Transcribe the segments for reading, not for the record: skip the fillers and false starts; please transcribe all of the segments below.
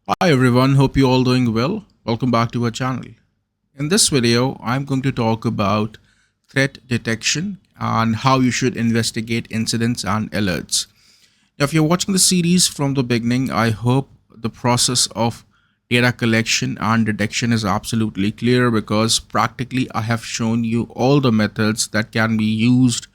Hi everyone, hope you all doing well. Welcome back to our channel. In this video, I'm going to talk about threat detection and how you should investigate incidents and alerts. Now, if you're watching the series from the beginning, I hope the process of data collection and detection is absolutely clear because practically I have shown you all the methods that can be used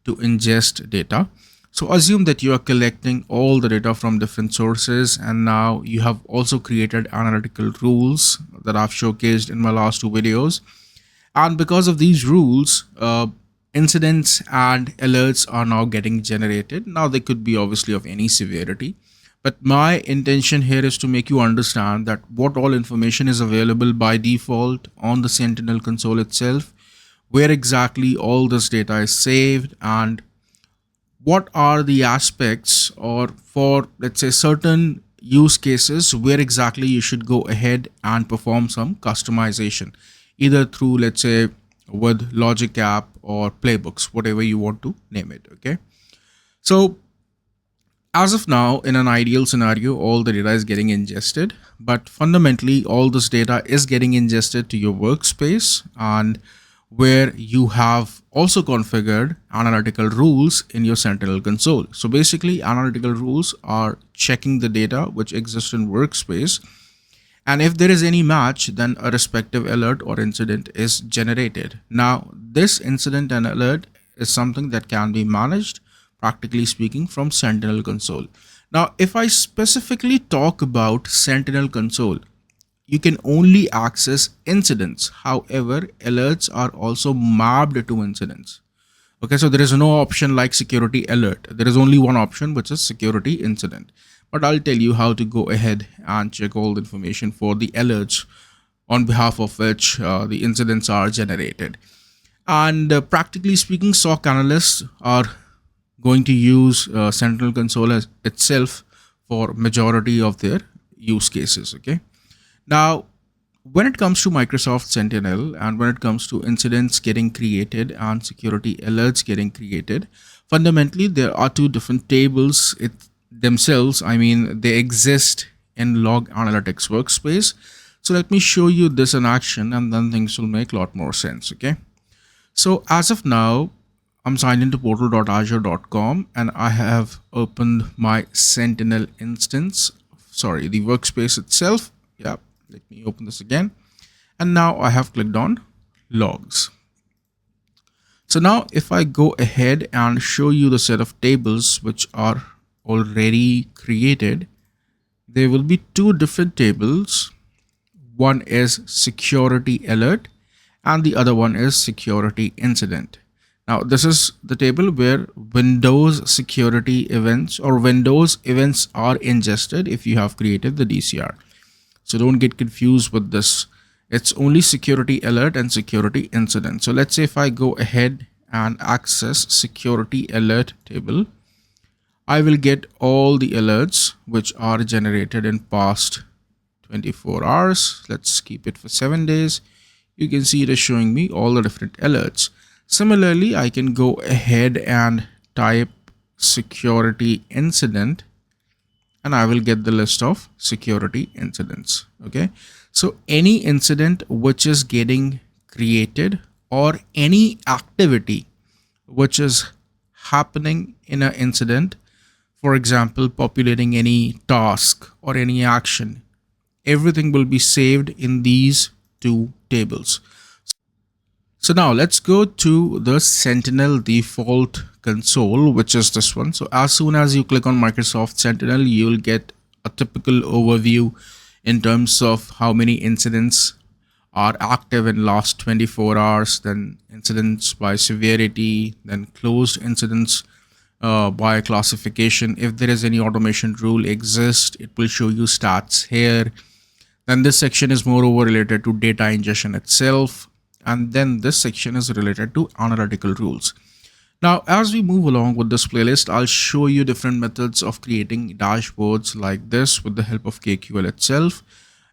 to ingest data. So assume that you are collecting all the data from different sources, and now you have also created analytical rules that I've showcased in my last two videos. And because of these rules, incidents and alerts are now getting generated. Now they could be obviously of any severity, but my intention here is to make you understand that what all information is available by default on the Sentinel console itself, where exactly all this data is saved, and what are the aspects, or for let's say certain use cases, where exactly you should go ahead and perform some customization, either through let's say with logic app or playbooks, whatever you want to name it. Okay, so as of now, in an ideal scenario, all the data is getting ingested, but fundamentally all this data is getting ingested to your workspace, and where you have also configured analytical rules in your Sentinel console. So basically, analytical rules are checking the data which exists in workspace, and if there is any match, then a respective alert or incident is generated. Now, this incident and alert is something that can be managed, practically speaking, from Sentinel console. Now, if I specifically talk about Sentinel console, you can only access incidents. However, alerts are also mapped to incidents. Okay, so there is no option like security alert. There is only one option, which is security incident. But I'll tell you how to go ahead and check all the information for the alerts on behalf of which the incidents are generated. And practically speaking, SOC analysts are going to use Sentinel console as itself for majority of their use cases. Okay. Now, when it comes to Microsoft Sentinel and when it comes to incidents getting created and security alerts getting created, fundamentally there are two different tables themselves. I mean, they exist in Log Analytics workspace. So let me show you this in action, and then things will make a lot more sense. Okay. So as of now, I'm signed into portal.azure.com and I have opened my Sentinel instance. Sorry, the workspace itself. Yeah. Let me open this again. And now I have clicked on logs. So now if I go ahead and show you the set of tables which are already created, there will be two different tables. One is security alert and the other one is security incident. Now this is the table where Windows security events or Windows events are ingested if you have created the DCR. So don't get confused with this. It's only security alert and security incident. So let's say if I go ahead and access security alert table, I will get all the alerts which are generated in past 24 hours. Let's keep it for 7 days. You can see it is showing me all the different alerts. Similarly, I can go ahead and type security incident and I will get the list of security incidents. Okay, so any incident which is getting created or any activity which is happening in an incident, for example, populating any task or any action, everything will be saved in these two tables. So now let's go to the Sentinel default console, which is this one. So as soon as you click on Microsoft Sentinel, you'll get a typical overview in terms of how many incidents are active in last 24 hours, then incidents by severity, then closed incidents by classification. If there is any automation rule exists, it will show you stats here. Then this section is moreover related to data ingestion itself. And then this section is related to analytical rules. Now, as we move along with this playlist, I'll show you different methods of creating dashboards like this with the help of KQL itself.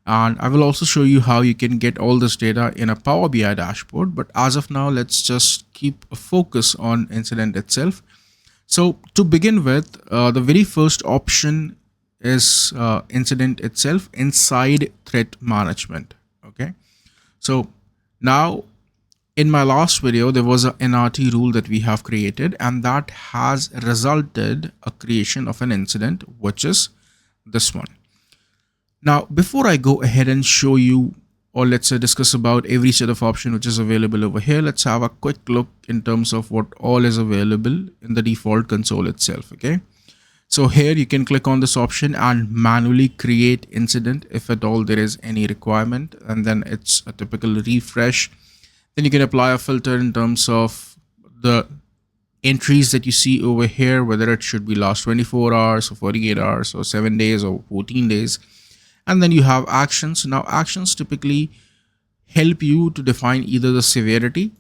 And I will also show you how you can get all this data in a Power BI dashboard. But as of now, let's just keep a focus on incident itself. So to begin with, the very first option is incident itself inside threat management. Okay, so now in my last video there was a NRT rule that we have created, and that has resulted a creation of an incident, which is this one. Now before I go ahead and show you, or let's say discuss about every set of option which is available over here, let's have a quick look in terms of what all is available in the default console itself. Okay, so here you can click on this option and manually create incident if at all there is any requirement, and then it's a typical refresh. Then you can apply a filter in terms of the entries that you see over here, whether it should be last 24 hours or 48 hours or 7 days or 14 days. And then you have actions. Now actions typically help you to define either the severity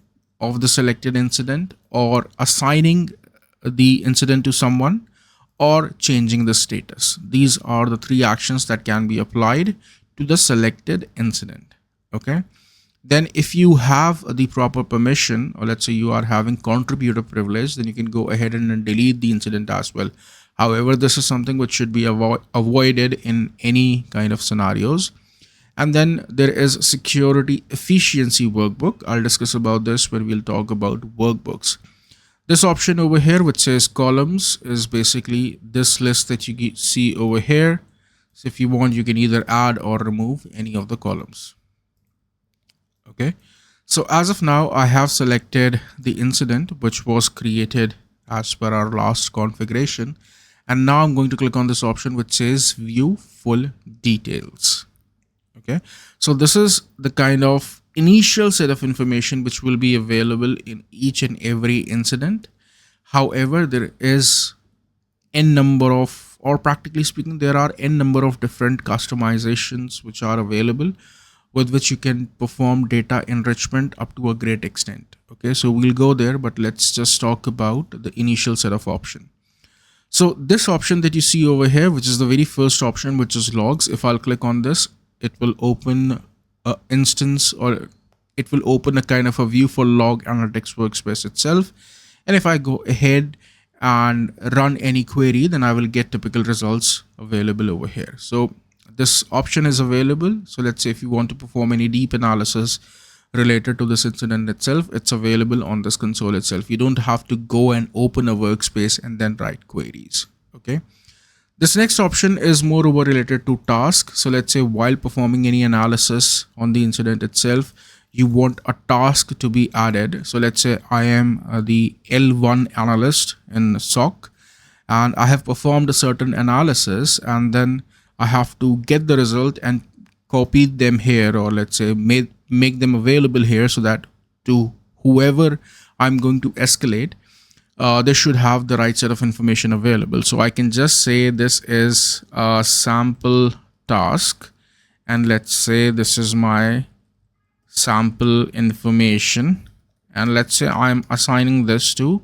of the selected incident, or assigning the incident to someone, or changing the status. These are the three actions that can be applied to the selected incident. Okay, then if you have the proper permission, or let's say you are having contributor privilege, then you can go ahead and delete the incident as well. However, this is something which should be avoided in any kind of scenarios. And then there is security efficiency workbook. I'll discuss about this when we'll talk about workbooks. This option over here which says columns is basically this list that you see over here. So if you want, you can either add or remove any of the columns. Okay, so as of now I have selected the incident which was created as per our last configuration, and now I'm going to click on this option which says view full details. Okay, so this is the kind of initial set of information which will be available in each and every incident. However, there is n number of, or practically speaking, there are n number of different customizations which are available, with which you can perform data enrichment up to a great extent. Okay, so we'll go there, but let's just talk about the initial set of option. So this option that you see over here, which is the very first option, which is logs, if I'll click on this, it will open an instance, or it will open a kind of a view for log analytics workspace itself. And if I go ahead and run any query, then I will get typical results available over here. So this option is available. So let's say if you want to perform any deep analysis related to this incident itself, it's available on this console itself. You don't have to go and open a workspace and then write queries. Okay, this next option is more over related to task. So let's say while performing any analysis on the incident itself, you want a task to be added. So let's say I am the L1 analyst in SOC, and I have performed a certain analysis, and then I have to get the result and copy them here, or let's say make them available here, so that to whoever I'm going to escalate, they should have the right set of information available. So I can just say this is a sample task, and let's say this is my sample information, and let's say I'm assigning this to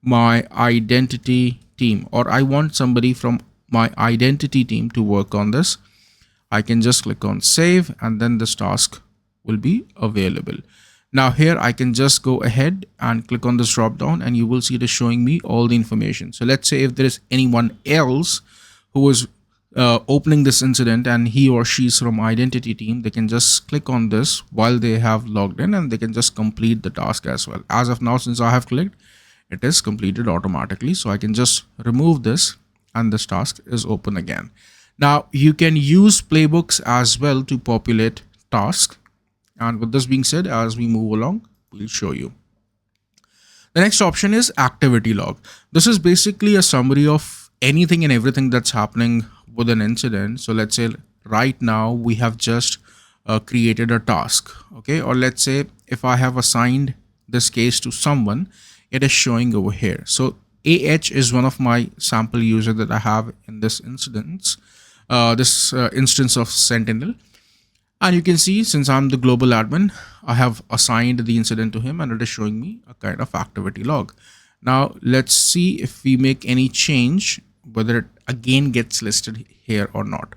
my identity team, or I want somebody from my identity team to work on this. I can just click on save, and then this task will be available. Now here I can just go ahead and click on this drop down, and you will see it is showing me all the information. So let's say if there is anyone else who is opening this incident and he or she is from identity team, they can just click on this while they have logged in, and they can just complete the task as well. As of now, since I have clicked, it is completed automatically. So I can just remove this, and this task is open again. Now you can use playbooks as well to populate tasks. And with this being said, as we move along, we'll show you. The next option is activity log. This is basically a summary of anything and everything that's happening with an incident. So let's say right now we have just created a task. Okay, or let's say if I have assigned this case to someone, it is showing over here. So AH is one of my sample user that I have in this instance, instance of Sentinel. And you can see, since I'm the global admin, I have assigned the incident to him, and it is showing me a kind of activity log. Now let's see if we make any change, whether it again gets listed here or not.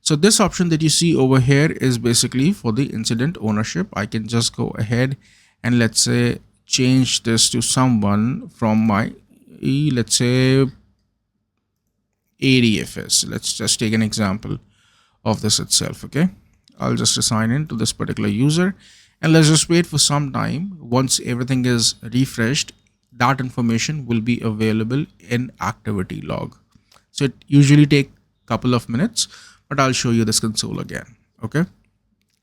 So this option that you see over here is basically for the incident ownership. I can just go ahead and let's say change this to someone from my, let's say ADFS. Let's just take an example of this itself. Okay, I'll just assign in to this particular user, and let's just wait for some time. Once everything is refreshed, that information will be available in activity log. So it usually take a couple of minutes, but I'll show you this console again. Okay,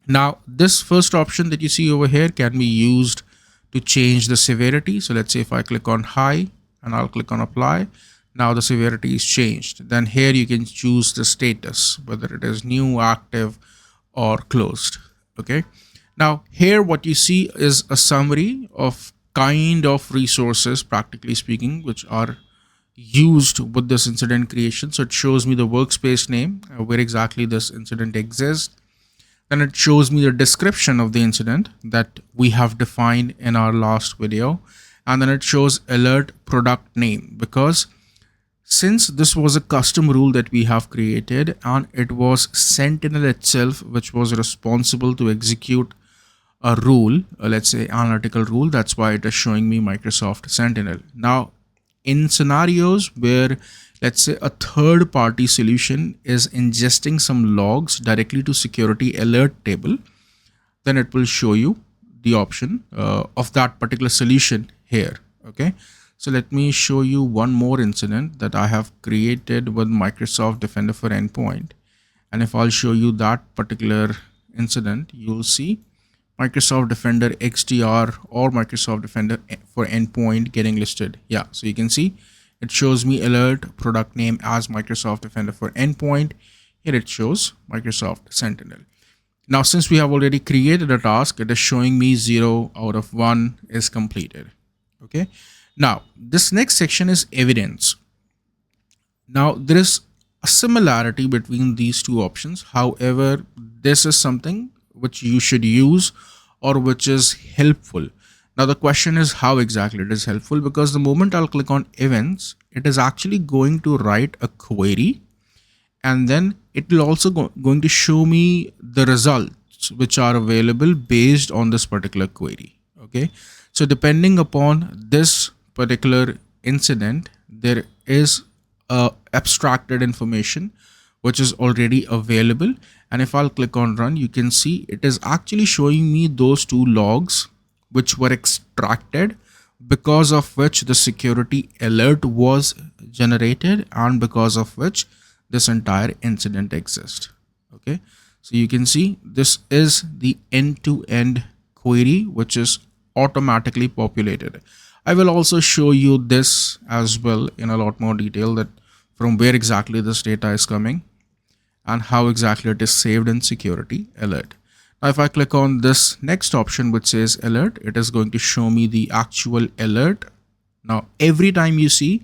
now this first option that you see over here can be used to change the severity. So let's say if I click on high and I'll click on apply, now the severity is changed. Then here you can choose the status, whether it is new, active, or closed. Okay, now here what you see is a summary of kind of resources, practically speaking, which are used with this incident creation. So it shows me the workspace name, where exactly this incident exists. Then it shows me the description of the incident that we have defined in our last video. And then it shows alert product name, because since this was a custom rule that we have created and it was Sentinel itself which was responsible to execute a rule, let's say analytical rule, that's why it is showing me Microsoft Sentinel. Now in scenarios where, let's say, a third party solution is ingesting some logs directly to security alert table, then it will show you the option of that particular solution here. Okay, so let me show you one more incident that I have created with Microsoft Defender for Endpoint. And if I'll show you that particular incident, you'll see Microsoft Defender XDR or Microsoft Defender for Endpoint getting listed. Yeah, so you can see it shows me alert product name as Microsoft Defender for Endpoint. Here it shows Microsoft Sentinel. Now, since we have already created a task, it is showing me 0 out of 1 is completed. Okay. Now, this next section is evidence. Now, there is a similarity between these two options. However, this is something which you should use or which is helpful. Now, the question is how exactly it is helpful, because the moment I'll click on events, it is actually going to write a query, and then it will also going to show me the results which are available based on this particular query. Okay, so depending upon this particular incident, there is abstracted information which is already available, and if I'll click on run, you can see it is actually showing me those two logs which were extracted, because of which the security alert was generated and because of which this entire incident exists. Okay, so you can see this is the end-to-end query which is automatically populated. I will also show you this as well in a lot more detail, that from where exactly this data is coming and how exactly it is saved in security alert. Now, if I click on this next option which says alert, it is going to show me the actual alert. Now, every time you see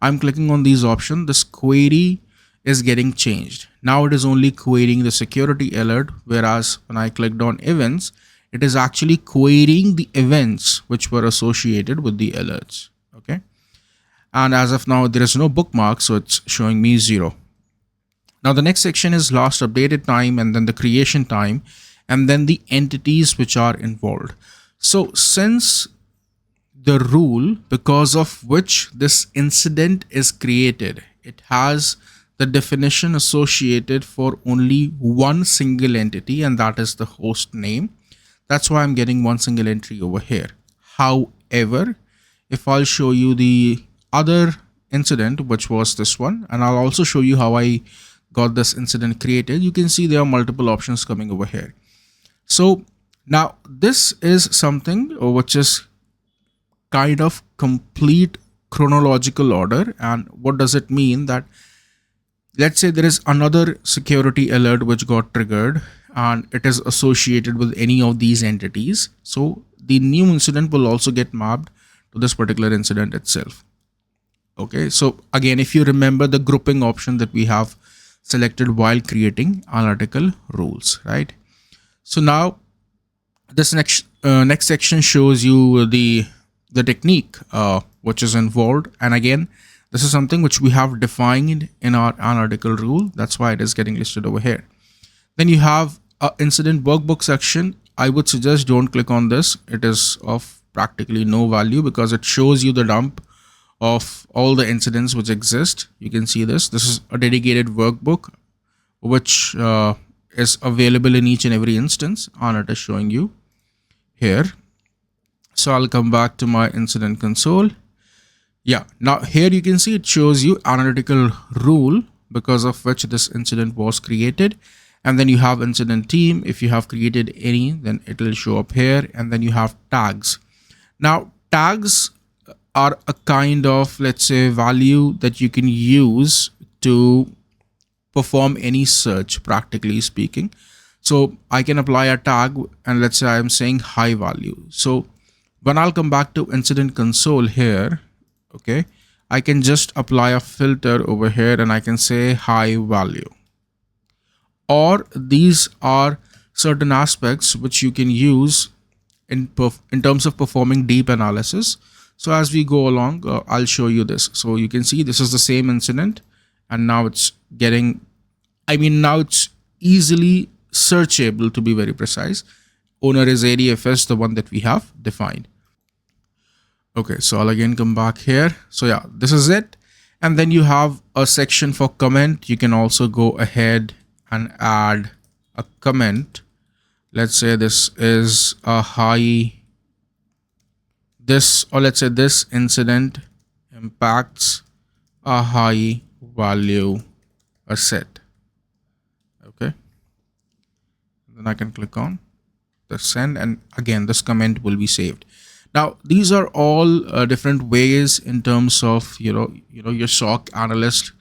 I'm clicking on these options, this query is getting changed. Now it is only querying the security alert, whereas when I clicked on events, it is actually querying the events which were associated with the alerts. Okay, and as of now there is no bookmark, so it's showing me 0. Now the next section is last updated time, and then the creation time, and then the entities which are involved. So since the rule because of which this incident is created, it has the definition associated for only one single entity, and that is the host name. That's why I'm getting one single entry over here. However, if I'll show you the other incident, which was this one, and I'll also show you how I got this incident created, you can see there are multiple options coming over here. So now this is something which is kind of complete chronological order. And what does it mean? That let's say there is another security alert which got triggered and it is associated with any of these entities. So the new incident will also get mapped to this particular incident itself. Okay, so again, if you remember the grouping option that we have selected while creating analytical rules, right? So now this next section shows you the technique which is involved, and again, this is something which we have defined in our analytical rule. That's why it is getting listed over here. Then you have an incident workbook section. I would suggest don't click on this. It is of practically no value because it shows you the dump of all the incidents which exist. You can see this is a dedicated workbook which is available in each and every instance, and it is showing you here. So I'll come back to my incident console. Yeah, now here you can see it shows you analytical rule because of which this incident was created. And then you have incident team. If you have created any, then it will show up here. And then you have tags. Now, tags are a kind of, let's say, value that you can use to perform any search, practically speaking. So I can apply a tag, and let's say I'm saying high value. So when I'll come back to incident console here, okay, I can just apply a filter over here and I can say high value. Or these are certain aspects which you can use in terms of performing deep analysis. So as we go along, I'll show you this. So you can see this is the same incident, and now it's getting, now it's easily searchable, to be very precise. Owner is ADFS, the one that we have defined. Okay, so I'll again come back here. So yeah, this is it. And then you have a section for comment. You can also go ahead and add a comment. Let's say this is a high, or let's say this incident impacts a high value asset. Okay. Then I can click on the send, and again, this comment will be saved. Now, these are all different ways in terms of, your SOC analyst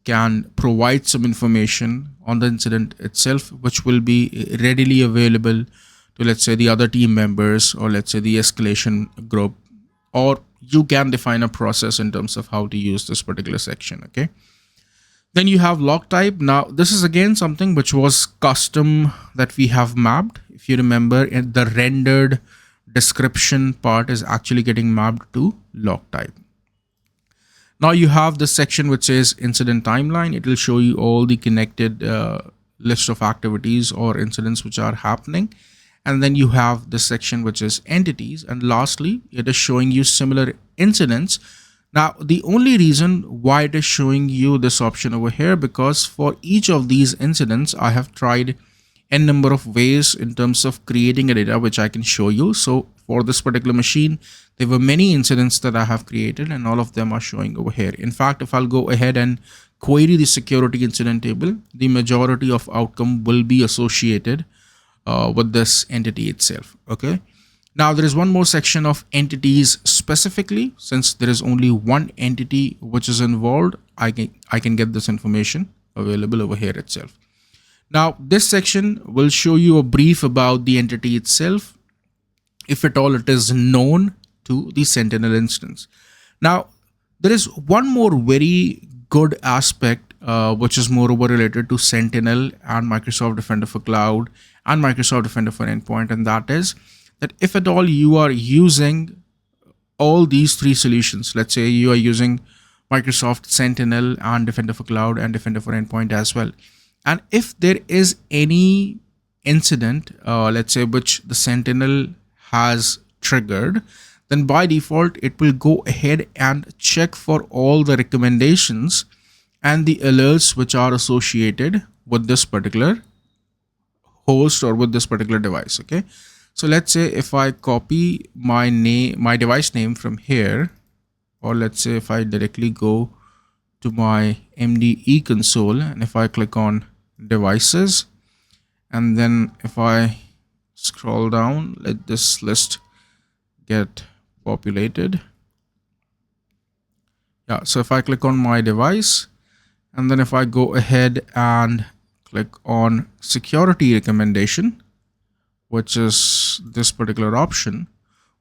can provide some information on the incident itself, which will be readily available to, let's say, the other team members, or let's say the escalation group, or you can define a process in terms of how to use this particular section. Okay. Then you have log type. Now, this is again something which was custom that we have mapped. If you remember, in the rendered description part is actually getting mapped to log type. Now you have this section which is incident timeline. It will show you all the connected list of activities or incidents which are happening. And then you have this section which is entities. And lastly, it is showing you similar incidents. Now, the only reason why it is showing you this option over here, because for each of these incidents, I have tried n number of ways in terms of creating a data, which I can show you. So for this particular machine, there were many incidents that I have created, and all of them are showing over here. In fact, if I'll go ahead and query the security incident table, the majority of outcome will be associated with this entity itself. Okay. Now there is one more section of entities specifically. Since there is only one entity which is involved, I can get this information available over here itself. Now, this section will show you a brief about the entity itself, if at all it is known to the Sentinel instance. Now, there is one more very good aspect, which is moreover related to Sentinel and Microsoft Defender for Cloud and Microsoft Defender for Endpoint, and that is that if at all you are using all these three solutions, let's say you are using Microsoft Sentinel and Defender for Cloud and Defender for Endpoint as well, and if there is any incident, let's say, which the Sentinel has triggered, then by default, it will go ahead and check for all the recommendations and the alerts which are associated with this particular host or with this particular device. Okay. So let's say if I copy my device name from here, or let's say if I directly go to my MDE console, and if I click on devices, and then if I scroll down, let this list get populated. Yeah, so if I click on my device, and then if I go ahead and click on security recommendation, which is this particular option,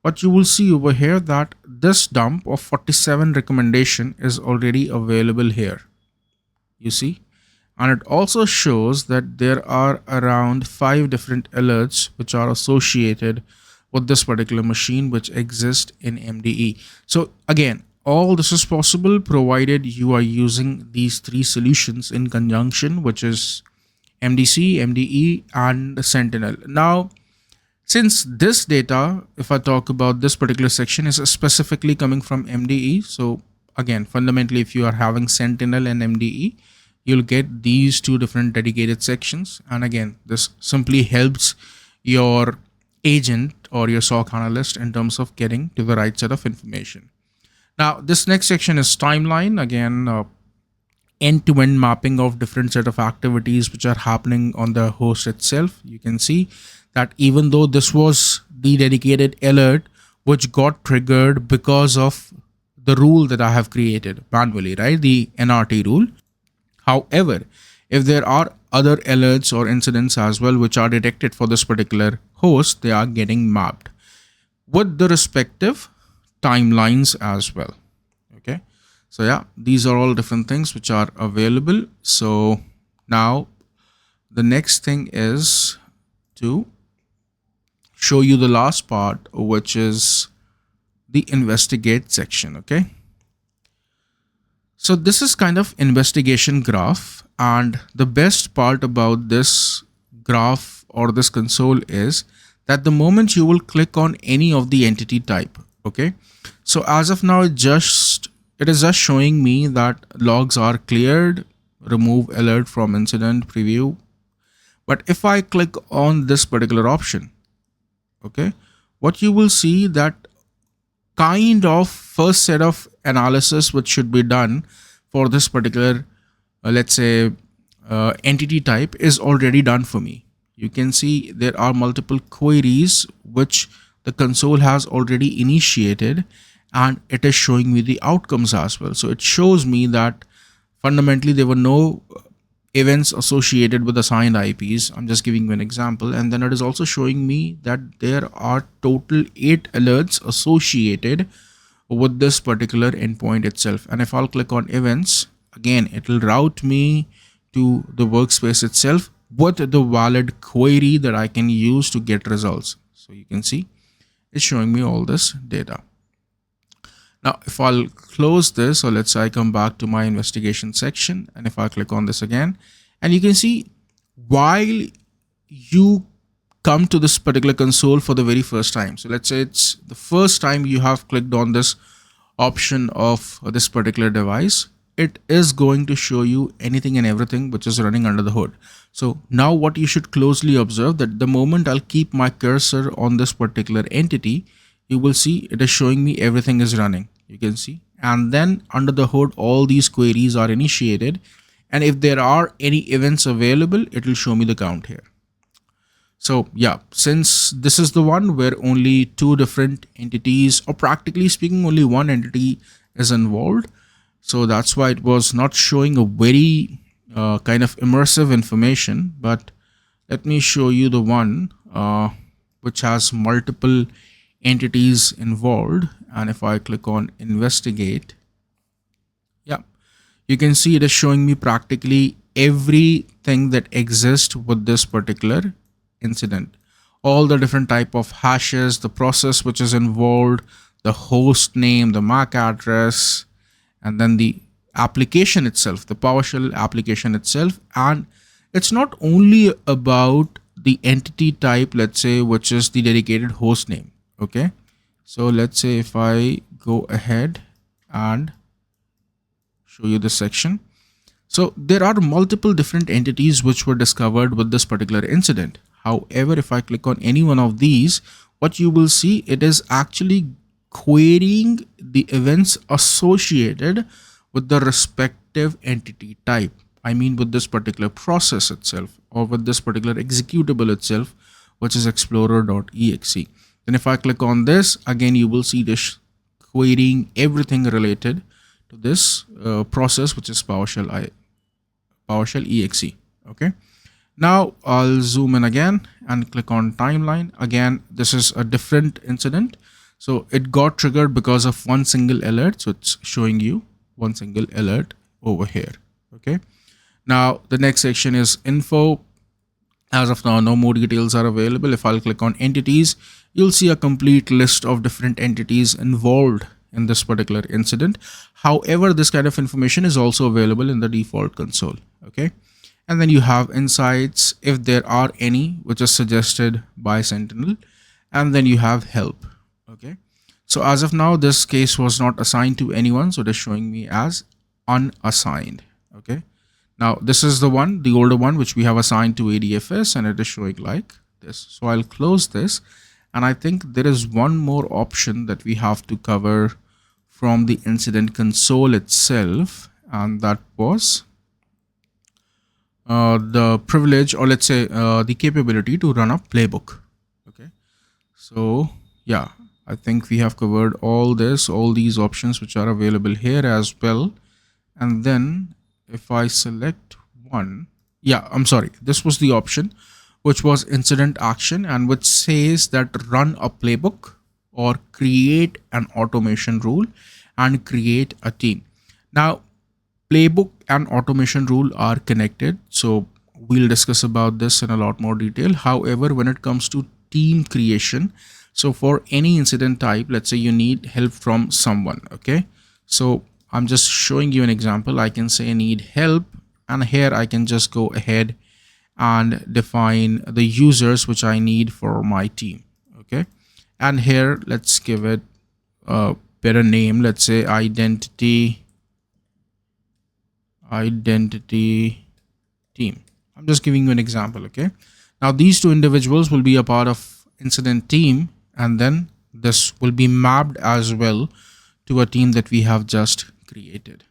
what you will see over here that this dump of 47 recommendation is already available here. You see, and it also shows that there are around 5 different alerts which are associated with this particular machine which exist in MDE. So again, all this is possible provided you are using these three solutions in conjunction, which is MDC, MDE, and Sentinel. Now, since this data, if I talk about this particular section, is specifically coming from MDE, so again, fundamentally, if you are having Sentinel and MDE, you'll get these two different dedicated sections. And again, this simply helps your agent or your SOC analyst in terms of getting to the right set of information. Now, this next section is timeline. Again, end-to-end mapping of different set of activities which are happening on the host itself. You can see that even though this was the dedicated alert which got triggered because of the rule that I have created manually, right? The NRT rule. However, if there are other alerts or incidents as well which are detected for this particular host, they are getting mapped with the respective timelines as well. Okay, so yeah, these are all different things which are available. So now the next thing is to show you the last part, which is the investigate section. Okay, so this is kind of investigation graph, and the best part about this graph or this console is that the moment you will click on any of the entity type, okay, so as of now it is just showing me that logs are cleared, remove alert from incident preview. But if I click on this particular option, okay, what you will see that kind of first set of analysis which should be done for this particular let's say entity type is already done for me. You can see there are multiple queries which the console has already initiated, and it is showing me the outcomes as well. So it shows me that fundamentally there were no events associated with assigned IPs. I'm just giving you an example. And then it is also showing me that there are total 8 alerts associated with this particular endpoint itself. And if I'll click on events, again, it will route me to the workspace itself with the valid query that I can use to get results. So you can see it's showing me all this data. Now, if I'll close this, or let's say I come back to my investigation section, and if I click on this again, and you can see while you come to this particular console for the very first time. So let's say it's the first time you have clicked on this option of this particular device, it is going to show you anything and everything which is running under the hood. So now what you should closely observe, that the moment I'll keep my cursor on this particular entity, you will see it is showing me everything is running. You can see, and then under the hood all these queries are initiated, and if there are any events available, it will show me the count here. So yeah, since this is the one where only 2 different entities, or practically speaking only one entity is involved, so that's why it was not showing a very kind of immersive information. But let me show you the one which has multiple entities involved, and if I click on investigate, yeah, you can see it is showing me practically everything that exists with this particular incident, all the different type of hashes, the process which is involved, the host name, the MAC address, and then the application itself, the PowerShell application itself. And it's not only about the entity type, let's say, which is the dedicated host name. Okay, so let's say if I go ahead and show you this section, so there are multiple different entities which were discovered with this particular incident. However, if I click on any one of these, what you will see, it is actually querying the events associated with the respective entity type. I mean with this particular process itself, or with this particular executable itself, which is explorer.exe. Then if I click on this, again, you will see this querying everything related to this process, which is PowerShell exe. Okay. Now I'll zoom in again and click on timeline. Again, this is a different incident. So it got triggered because of one single alert. So it's showing you one single alert over here. Okay. Now the next section is info. As of now, no more details are available. If I'll click on entities, you'll see a complete list of different entities involved in this particular incident. However, this kind of information is also available in the default console. Okay. And then you have insights, if there are any, which is suggested by Sentinel. And then you have help. Okay. So as of now, this case was not assigned to anyone, so it is showing me as unassigned. Okay. Now this is the one, the older one, which we have assigned to ADFS, and it is showing like this. So I'll close this, and I think there is one more option that we have to cover from the incident console itself, and that was the privilege, or let's say the capability to run a playbook. Okay. So yeah, I think we have covered all these options which are available here as well. And then if I select one, yeah, I'm sorry, this was the option which was incident action, and which says that run a playbook or create an automation rule and create a team. Now playbook and automation rule are connected, so we'll discuss about this in a lot more detail. However, when it comes to team creation, so for any incident type, let's say you need help from someone. Okay, so I'm just showing you an example. I can say I need help, and here I can just go ahead and define the users which I need for my team. Okay, and here let's give it a better name. Let's say identity team. I'm just giving you an example. Okay, now these two individuals will be a part of incident team, and then this will be mapped as well to a team that we have just created.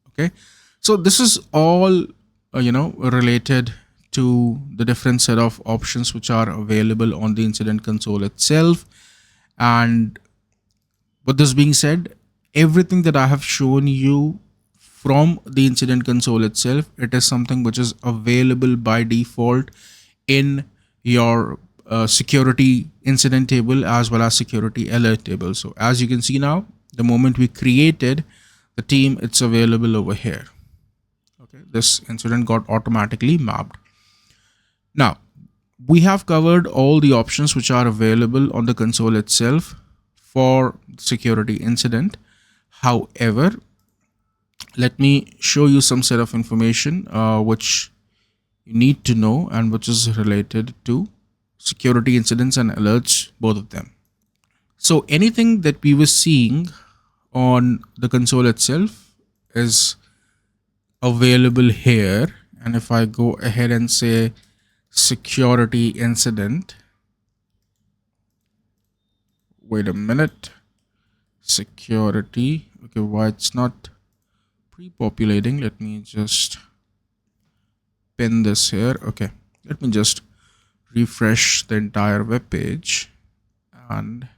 Okay, so this is all related to the different set of options which are available on the incident console itself. And with this being said, everything that I have shown you from the incident console itself, it is something which is available by default in your security incident table as well as security alert table. So as you can see now, the moment we created the team, it's available over here. Okay, this incident got automatically mapped. Now we have covered all the options which are available on the console itself for security incident. However, let me show you some set of information which you need to know, and which is related to security incidents and alerts, both of them. So anything that we were seeing on the console itself is available here. And if I go ahead and say security incident, wait a minute, security, okay, why it's not pre-populating? Let me just pin this here. Okay, let me just refresh the entire web page, and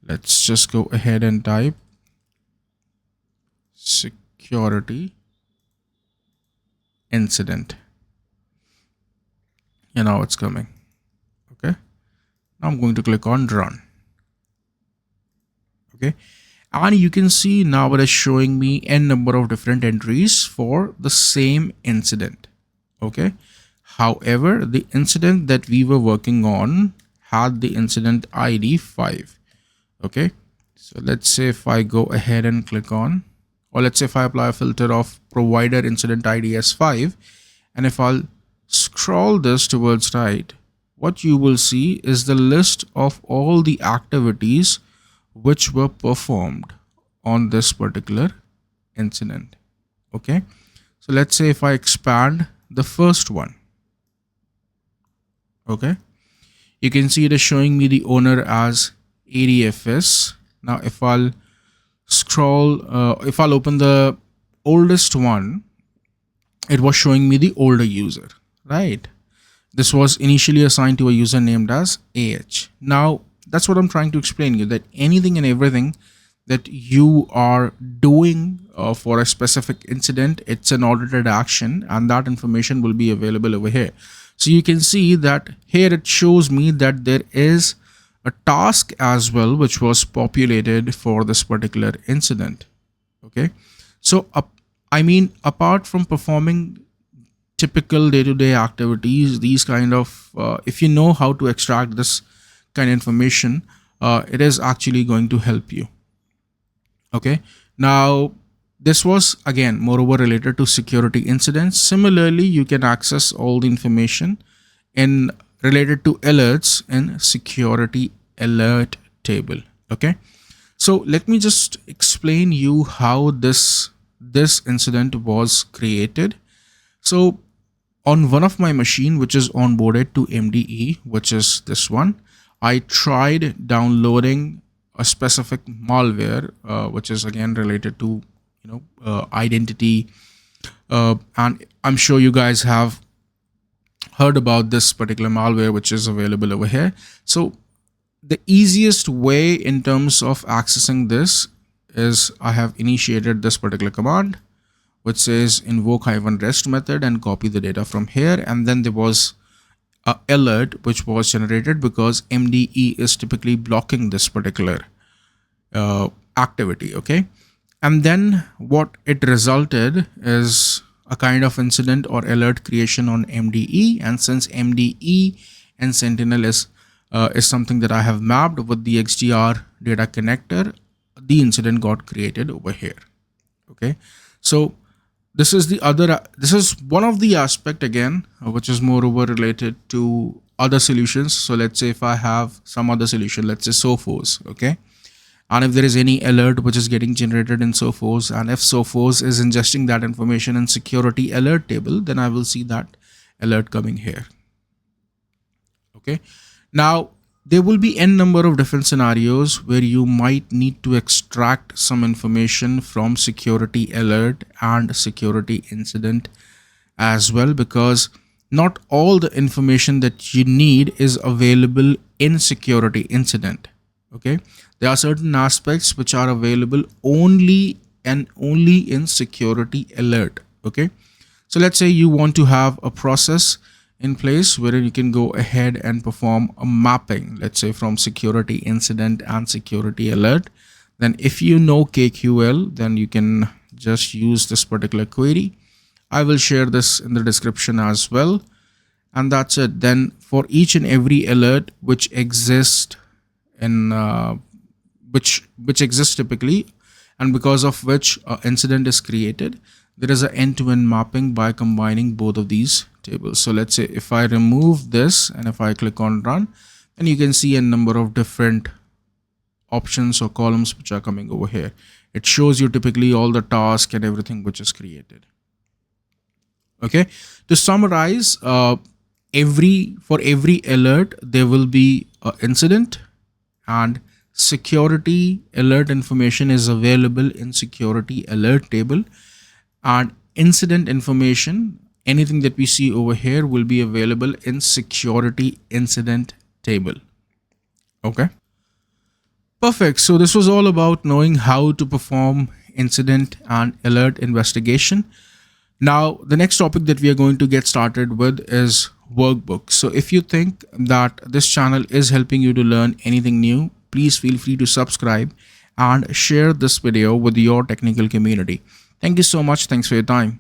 let's just go ahead and type security incident, and now it's coming. Okay, now I'm going to click on run. Okay, and you can see now it is showing me n number of different entries for the same incident. Okay, however, the incident that we were working on had the incident ID 5. Okay, so let's say if I go ahead and click on, or let's say if I apply a filter of provider incident ID as 5, and if I'll scroll this towards right, what you will see is the list of all the activities which were performed on this particular incident. Okay, so let's say if I expand the first one, okay, you can see it is showing me the owner as ADFS. Now if I'll scroll, if I'll open the oldest one, it was showing me the older user, right? This was initially assigned to a user named as AH. Now that's what I'm trying to explain to you, that anything and everything that you are doing for a specific incident, it's an audited action, and that information will be available over here. So you can see that here it shows me that there is a task as well which was populated for this particular incident. Okay, so I mean, apart from performing typical day-to-day activities, these kind of if you know how to extract this kind of information, it is actually going to help you. Okay, now this was again moreover related to security incidents. Similarly, you can access all the information in related to alerts in security alert table. Okay, so let me just explain you how this incident was created. So on one of my machine, which is onboarded to MDE, which is this one, I tried downloading a specific malware, which is again related to identity, and I'm sure you guys have heard about this particular malware which is available over here. So the easiest way in terms of accessing this is I have initiated this particular command which says invoke-rest method and copy the data from here, and then there was a alert which was generated because MDE is typically blocking this particular activity. Okay, and then what it resulted is a kind of incident or alert creation on MDE, and since MDE and Sentinel is something that I have mapped with the XDR data connector, the incident got created over here. Okay, so this is one of the aspect again, which is moreover related to other solutions. So let's say if I have some other solution, let's say Sophos, okay, and if there is any alert which is getting generated in Sophos, and if Sophos is ingesting that information in security alert table, then I will see that alert coming here. Okay, now there will be n number of different scenarios where you might need to extract some information from security alert and security incident as well, because not all the information that you need is available in security incident. Okay, there are certain aspects which are available only and only in security alert. Okay, so let's say you want to have a process in place where you can go ahead and perform a mapping, let's say from security incident and security alert. Then if you know KQL, then you can just use this particular query. I will share this in the description as well, and that's it. Then for each and every alert which exists in which exists typically, and because of which incident is created, there is an end-to-end mapping by combining both of these tables. So let's say if I remove this and if I click on run, then you can see a number of different options or columns which are coming over here. It shows you typically all the task and everything which is created. Okay, to summarize, for every alert there will be an incident, and security alert information is available in security alert table, and incident information, anything that we see over here, will be available in security incident table. Okay, perfect. So this was all about knowing how to perform incident and alert investigation. Now the next topic that we are going to get started with is workbook. So if you think that this channel is helping you to learn anything new, please feel free to subscribe and share this video with your technical community. Thank you so much. Thanks for your time.